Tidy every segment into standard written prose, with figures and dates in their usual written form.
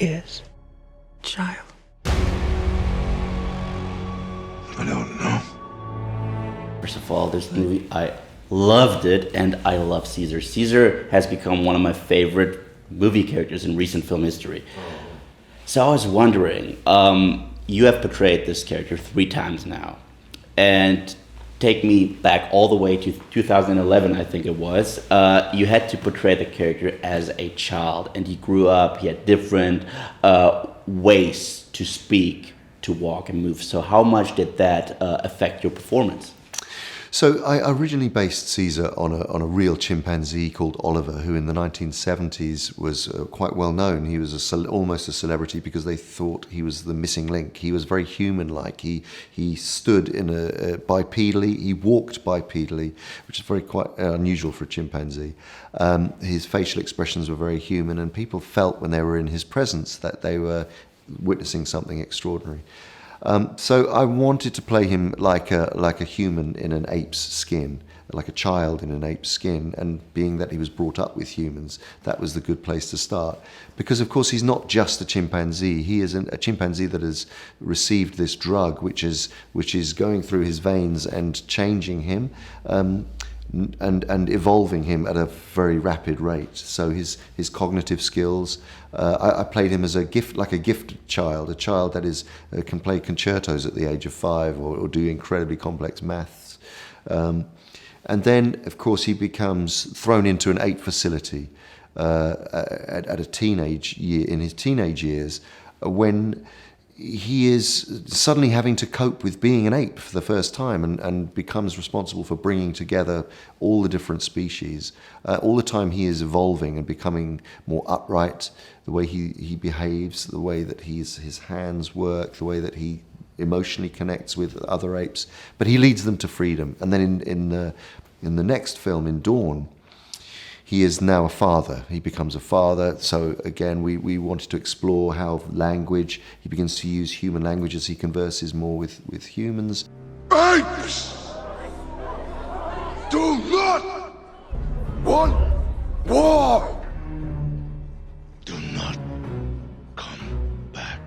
is child? I don't know. First of all, this movie, I loved it, and I love Caesar. Caesar has become one of my favorite movie characters in recent film history. So I was wondering, you have portrayed this character 3 times now, and take me back all the way to 2011, I think it was. You had to portray the character as a child, and he grew up, he had different ways to speak, to walk and move. So how much did that affect your performance? So I originally based Caesar on a real chimpanzee called Oliver, who in the 1970s was quite well known. He was almost a celebrity because they thought he was the missing link. He was very human-like. He stood in bipedally. He walked bipedally, which is quite unusual for a chimpanzee. His facial expressions were very human, and people felt when they were in his presence that they were witnessing something extraordinary. So I wanted to play him like a human in an ape's skin, like a child in an ape's skin, and being that he was brought up with humans, that was the good place to start. Because of course he's not just a chimpanzee, he is a chimpanzee that has received this drug which is going through his veins and changing him, and evolving him at a very rapid rate. So his cognitive skills, I played him as a gifted child, a child that can play concertos at the age of 5 or do incredibly complex maths. And then, of course, he becomes thrown into an ape facility at a teenage year, in his teenage years, when he is suddenly having to cope with being an ape for the first time, and becomes responsible for bringing together all the different species. All the time he is evolving and becoming more upright, the way he behaves, the way that his hands work, the way that he emotionally connects with other apes. But he leads them to freedom. And then in the next film, in Dawn, he is now a father. He becomes a father. So again, we wanted to explore how language, he begins to use human language as he converses more with humans. Apes! Do not want war! Do not come back.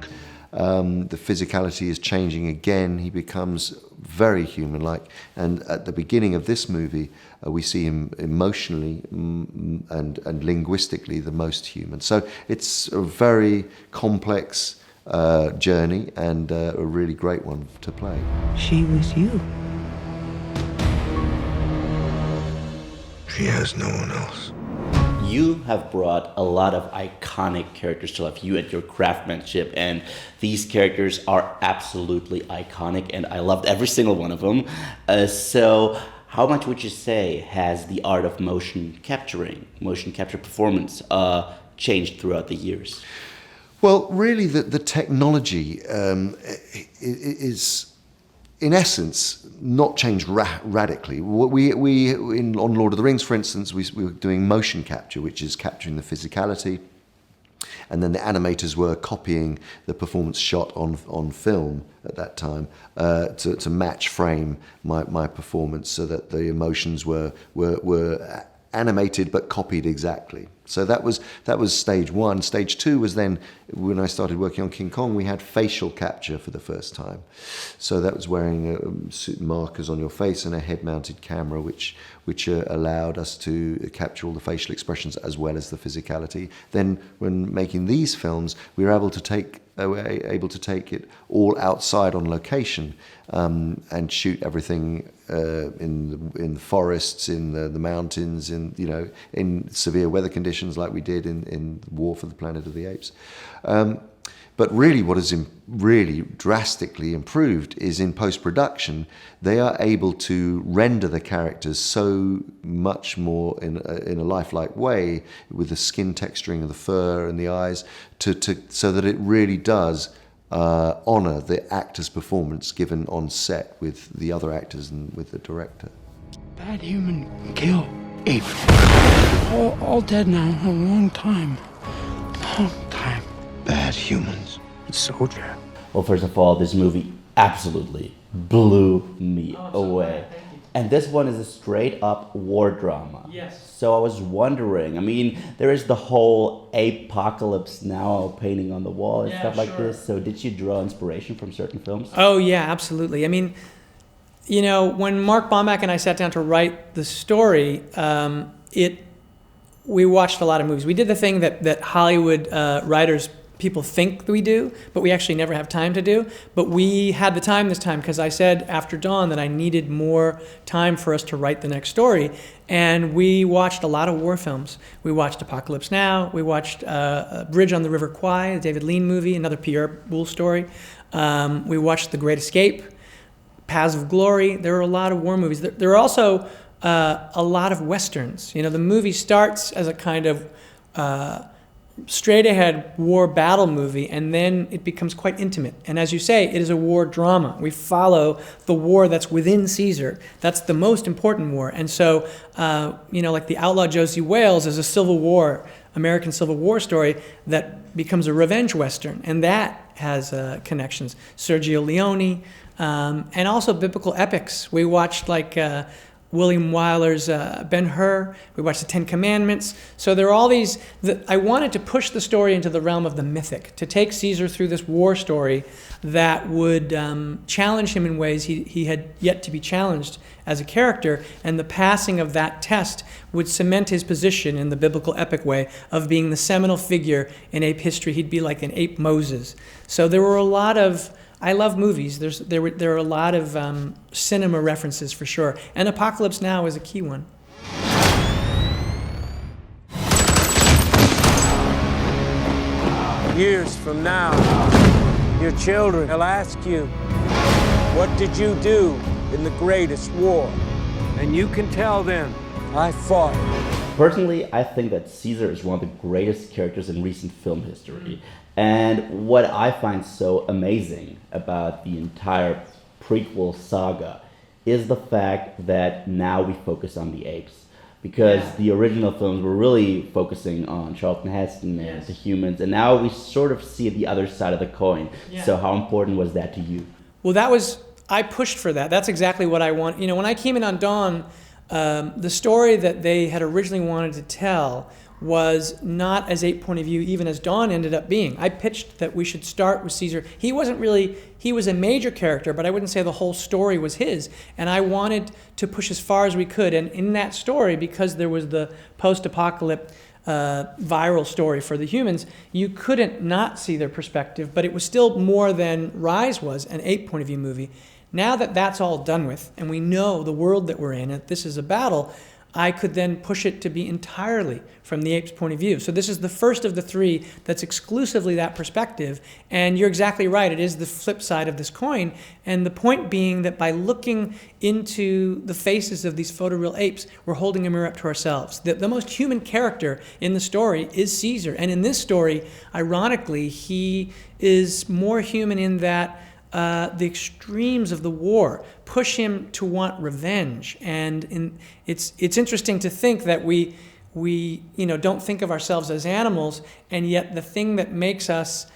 The physicality is changing again. He becomes very human-like. And at the beginning of this movie, we see him emotionally and linguistically the most human. So it's a very complex journey, and a really great one to play. She was you. She has no one else. You have brought a lot of iconic characters to life, you and your craftsmanship, and these characters are absolutely iconic, and I loved every single one of them. So how much would you say has the art of motion capture performance changed throughout the years? Well, really, the technology is, in essence, not changed radically. On Lord of the Rings, for instance, we were doing motion capture, which is capturing the physicality, and then the animators were copying the performance shot on film at that time to match frame my performance, so that the emotions were animated but copied exactly. So that was stage 1. Stage 2 was then when I started working on King Kong. We had facial capture for the first time. So that was wearing markers on your face and a head-mounted camera, which allowed us to capture all the facial expressions as well as the physicality. Then, when making these films, we were able to take it all outside on location, and shoot everything in the forests, in the mountains, in severe weather conditions like we did in War for the Planet of the Apes. But really, what has really drastically improved is in post-production, they are able to render the characters so much more in a lifelike way, with the skin texturing of the fur and the eyes, so that it really does honor the actor's performance given on set with the other actors and with the director. Bad human kill ape. All dead now. A long time. Long time. Bad humans. Soldier. Well, first of all, this movie absolutely blew me away. And this one is a straight up war drama. Yes. So I was wondering, I mean, there is the whole apocalypse now painting on the wall and stuff like this. So did you draw inspiration from certain films? Oh, yeah, absolutely. I mean, you know, when Mark Baumbach and I sat down to write the story, we watched a lot of movies. We did the thing that Hollywood writers, people think we do, but we actually never have time to do. But we had the time this time because I said after Dawn that I needed more time for us to write the next story. And we watched a lot of war films. We watched Apocalypse Now. We watched Bridge on the River Kwai, a David Lean movie, another Pierre Boulle story. We watched The Great Escape, Paths of Glory. There are a lot of war movies. There are also a lot of Westerns. You know, the movie starts as a kind of straight-ahead war battle movie, and then it becomes quite intimate. And as you say, it is a war drama. We follow the war that's within Caesar. That's the most important war. And so, you know, like The Outlaw Josie Wales is a Civil War, American Civil War story that becomes a revenge Western, and that has connections. Sergio Leone, and also biblical epics. We watched like William Wyler's Ben-Hur. We watched the Ten Commandments. So there are all these. I wanted to push the story into the realm of the mythic, to take Caesar through this war story that would challenge him in ways he had yet to be challenged as a character, and the passing of that test would cement his position in the biblical epic way of being the seminal figure in ape history. He'd be like an ape Moses. So there were a lot of. I love movies. There are a lot of cinema references for sure, and Apocalypse Now is a key one. Years from now, your children will ask you, what did you do in the greatest war? And you can tell them, I fought. Personally, I think that Caesar is one of the greatest characters in recent film history. And what I find so amazing about the entire prequel saga is the fact that now we focus on the apes. Because the original films were really focusing on Charlton Heston and the humans, and now we sort of see the other side of the coin. Yeah. So how important was that to you? Well, I pushed for that. That's exactly what I want. You know, when I came in on Dawn, the story that they had originally wanted to tell was not as ape point of view, even as Dawn ended up being. I pitched that we should start with Caesar. He was a major character, but I wouldn't say the whole story was his. And I wanted to push as far as we could. And in that story, because there was the post-apocalypse viral story for the humans, you couldn't not see their perspective, but it was still more than Rise was, an ape point of view movie. Now that that's all done with, and we know the world that we're in, and this is a battle, I could then push it to be entirely from the ape's point of view. So this is the first of the three that's exclusively that perspective. And you're exactly right, it is the flip side of this coin. And the point being that by looking into the faces of these photoreal apes, we're holding a mirror up to ourselves. The most human character in the story is Caesar. And in this story, ironically, he is more human in that the extremes of the war push him to want revenge, and it's interesting to think that we don't think of ourselves as animals, and yet the thing that makes us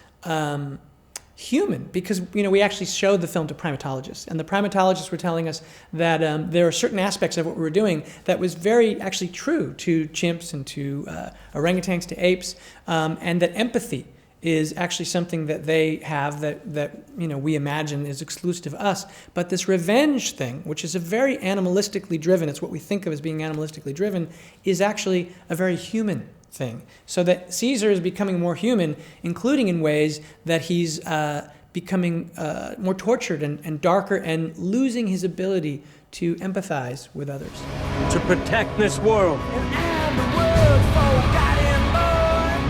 human, because we actually showed the film to primatologists, and the primatologists were telling us that there are certain aspects of what we were doing that was very actually true to chimps and to orangutans, to apes, and that empathy is actually something that they have that we imagine is exclusive to us. But this revenge thing, which is a very animalistically driven, it's what we think of as being animalistically driven, is actually a very human thing. So that Caesar is becoming more human, including in ways that he's becoming more tortured and darker and losing his ability to empathize with others. To protect this world,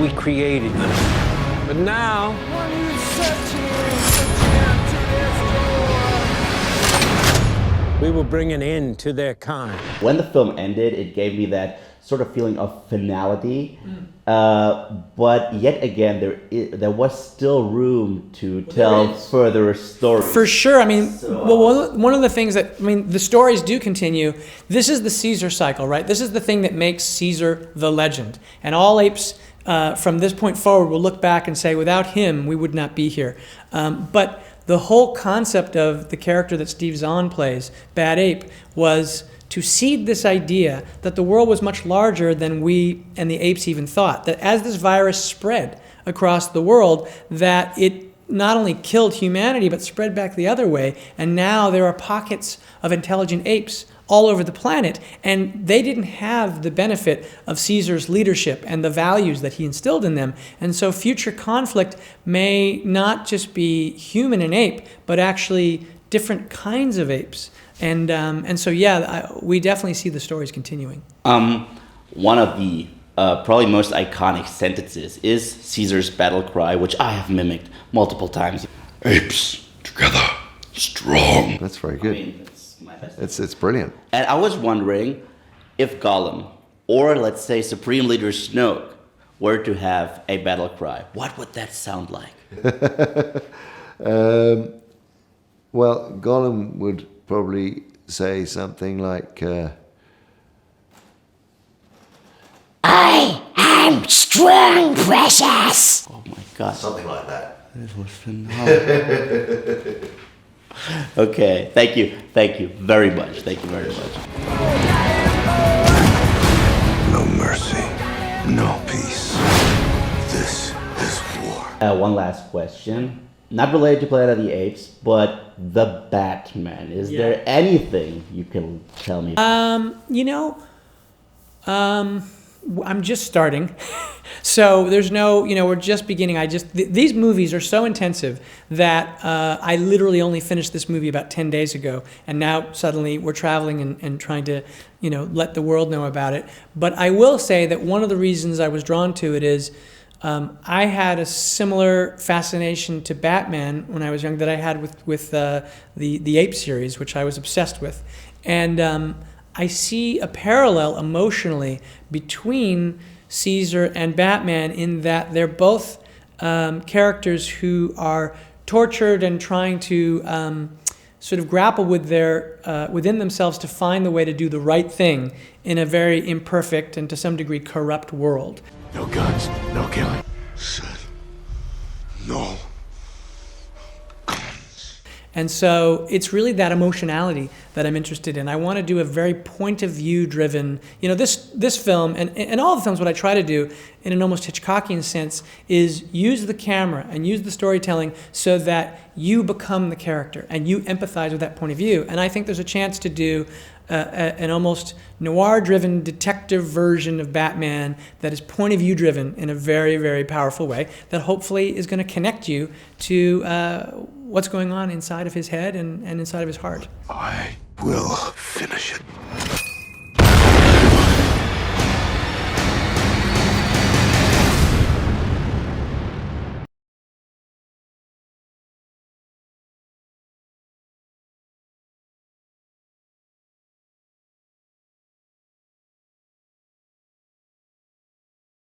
we created them. But now, we will bring an end to their kind. When the film ended, it gave me that sort of feeling of finality, but yet again, there was still room to tell further stories. For sure. I mean, one of the things the stories do continue. This is the Caesar cycle, right? This is the thing that makes Caesar the legend. And all apes, from this point forward, will look back and say, without him, we would not be here. But the whole concept of the character that Steve Zahn plays, Bad Ape, was to seed this idea that the world was much larger than we and the apes even thought. That as this virus spread across the world, that it not only killed humanity, but spread back the other way. And now there are pockets of intelligent apes all over the planet. And they didn't have the benefit of Caesar's leadership and the values that he instilled in them. And so future conflict may not just be human and ape, but actually different kinds of apes. And so, yeah, we definitely see the stories continuing. One of the probably most iconic sentences is Caesar's battle cry, which I have mimicked multiple times. Apes together, strong. That's very good. I mean, it's my best. It's brilliant. And I was wondering if Gollum, or let's say Supreme Leader Snoke, were to have a battle cry, what would that sound like? Well, Gollum would probably say something like, I am strong, precious. Oh my God. something like that. This was phenomenal. Okay, thank you very much. Thank you very much. No mercy, no peace. This is war. One last question. Not related to Planet of the Apes, but the Batman. Is there anything you can tell me? I'm just starting. So there's no, we're just beginning. These movies are so intensive that I literally only finished this movie about 10 days ago. And now suddenly we're traveling and trying to, let the world know about it. But I will say that one of the reasons I was drawn to it is I had a similar fascination to Batman when I was young that I had with the Ape series, which I was obsessed with. And I see a parallel emotionally between Caesar and Batman in that they're both characters who are tortured and trying to sort of grapple with their within themselves to find the way to do the right thing in a very imperfect and to some degree corrupt world. No guns, no killing. Said no. And so it's really that emotionality that I'm interested in. I want to do a very point of view driven, this film and all the films, what I try to do in an almost Hitchcockian sense is use the camera and use the storytelling so that you become the character and you empathize with that point of view. And I think there's a chance to do an almost noir-driven detective version of Batman that is point of view driven in a very, very powerful way that hopefully is going to connect you to what's going on inside of his head and inside of his heart. I will finish it.